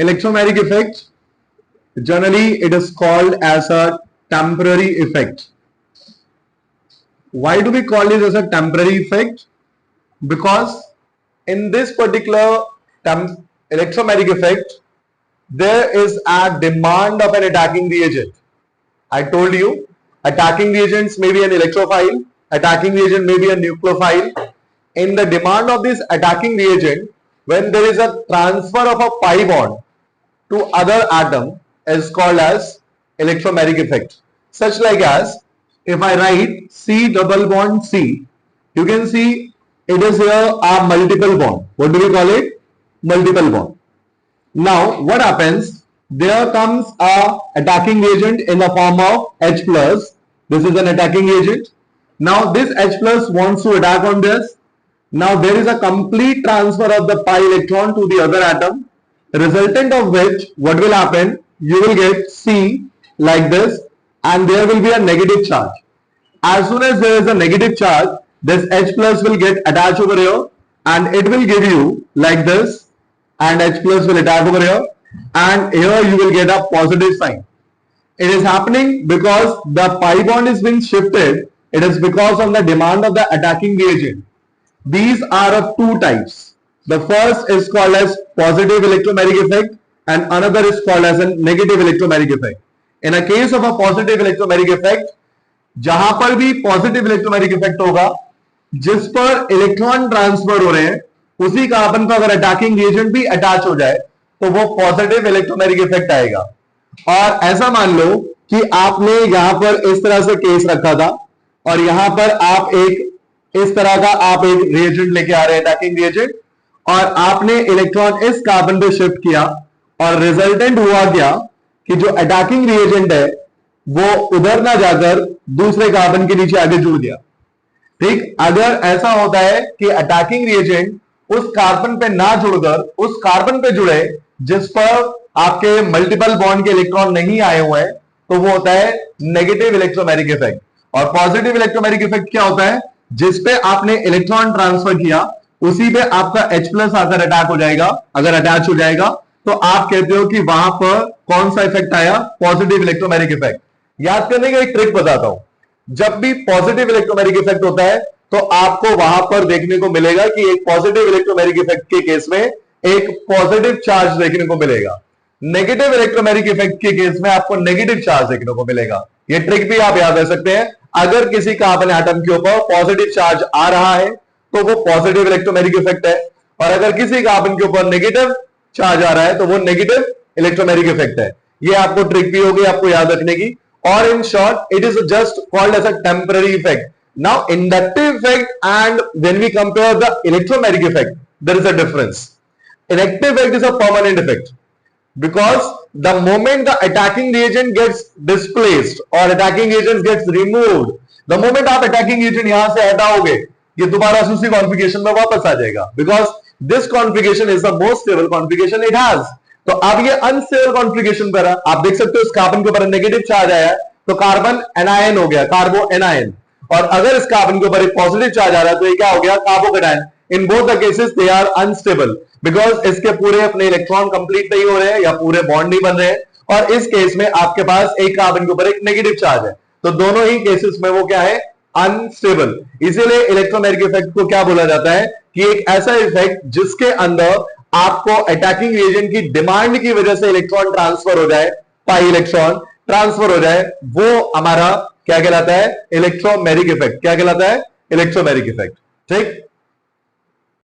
electromagnetic effect, generally it is called as a temporary effect. Why do we call it as a temporary effect? Because in this particular electromagnetic effect, there is a demand of an attacking reagent. I told you, attacking reagents may be an electrophile, attacking reagent may be a nucleophile. In the demand of this attacking reagent, when there is a transfer of a pi bond to other atom, is called as electromagnetic effect. Such like as, if I write C double bond C, you can see it is here a multiple bond. What do we call it? Multiple bond. Now what happens? There comes a attacking reagent in the form of H plus. This is an attacking reagent. Now this H plus wants to attack on this. Now there is a complete transfer of the pi electron to the other atom, resultant of which what will happen? You will get C like this, and there will be a negative charge. As soon as there is a negative charge, this H plus will get attached over here, and it will give you like this, and H plus will attach over here, and here you will get a positive sign. It is happening because the pi bond is being shifted. It is because of the demand of the attacking reagent. These are of two types. The first is called as positive electromagnetic effect, and another is called as a negative electromagnetic effect. In a case of a positive electromagnetic effect, जहां पर भी positive electromagnetic effect होगा, जिस पर electron transfer हो रहे हैं, उसी कार्बन पर अगर अटैकिंग रिएजेंट भी अटैच हो जाए तो वो पॉजिटिव इलेक्ट्रोमैग्नेटिक इफेक्ट आएगा. और ऐसा मान लो कि आपने यहां पर इस तरह से केस रखा था और यहां पर आप एक इस तरह का आप एक रिएजेंट लेके आ रहे हैं, अटैकिंग रिएजेंट, और आपने इलेक्ट्रॉन इस कार्बन पे शिफ्ट किया और रिजल्टेंट हुआ क्या कि जो अटैकिंग रिएजेंट है वो उधर ना जाकर दूसरे कार्बन के नीचे आगे जुड़ गया. ठीक, अगर ऐसा होता है कि अटैकिंग रिएजेंट उस कार्बन पे ना जुड़कर उस कार्बन पे जुड़े जिस पर आपके मल्टीपल बॉन्ड के इलेक्ट्रॉन नहीं आए हुए हैं, तो वो होता है नेगेटिव इलेक्ट्रोमैग्नेटिक इफेक्ट. और पॉजिटिव इलेक्ट्रोमैग्नेटिक इफेक्ट क्या होता है? जिस पे आपने इलेक्ट्रॉन ट्रांसफर किया उसी पे आपका H प्लस आकर अटैक हो जाएगा. अगर अटैच हो जाएगा तो आप कहते हो कि वहां पर कौन सा इफेक्ट आया? Positive electromagnetic effect. याद करने का एक ट्रिक बताता हूं. जब भी पॉजिटिव इलेक्ट्रोमैग्नेटिक इफेक्ट होता है तो आपको वहां पर देखने को मिलेगा कि एक पॉजिटिव इलेक्ट्रोमैग्नेटिक इफेक्ट के केस में एक पॉजिटिव चार्ज देखने को मिलेगा. नेगेटिव इलेक्ट्रोमैग्नेटिक इफेक्ट के केस में आपको नेगेटिव चार्ज देखने को मिलेगा. ये ट्रिक भी आप याद रख सकते हैं. अगर किसी कार्बन एटम के ऊपर पॉजिटिव चार्ज आ रहा है तो वो पॉजिटिव इलेक्ट्रोमैग्नेटिक इफेक्ट है, और अगर किसी कार्बन के ऊपर नेगेटिव चार्ज आ रहा है तो वो नेगेटिव इलेक्ट्रोमैग्नेटिक इफेक्ट है. ये आपको ट्रिक भी होगी आपको याद रखने की. Or in short, it is just called as a temporary effect. Now, inductive effect and when we compare the electromagnetic effect, there is a difference. Inductive effect is a permanent effect because the moment the attacking reagent gets displaced or attacking reagent gets removed, the moment आप attacking reagent यहां से हटाओगे, ये दोबारा उसी configuration में वापस आ जाएगा. Because this configuration is the most stable configuration it has. तो अब ये अनस्टेबल कॉन्फ़िगरेशन पर है. आप देख सकते हो इस कार्बन के ऊपर नेगेटिव चार्ज आया है तो कार्बन एनायन हो गया, कार्बो एनायन. और अगर इस कार्बन के ऊपर एक पॉजिटिव चार्ज आ रहा है तो ये क्या हो गया? Carbocation. In both the cases they are unstable because इसके पूरे अपने इलेक्ट्रॉन कंप्लीट नहीं हो रहे हैं या पूरे बॉन्ड नहीं बन रहे हैं, और इस केस में आपके पास एक कार्बन के ऊपर एक नेगेटिव चार्ज है. तो दोनों ही केसेस में वो क्या है? अनस्टेबल. इसीलिए इलेक्ट्रोमैग्नेटिक इफेक्ट को क्या बोला जाता है कि एक ऐसा इफेक्ट जिसके अंदर आपको अटैकिंग रिएजेंट की डिमांड की वजह से इलेक्ट्रॉन ट्रांसफर हो जाए, पाई इलेक्ट्रॉन ट्रांसफर हो जाए, वो हमारा क्या कहलाता है? Electromagnetic effect. क्या कहलाता है? Electromagnetic effect. ठीक.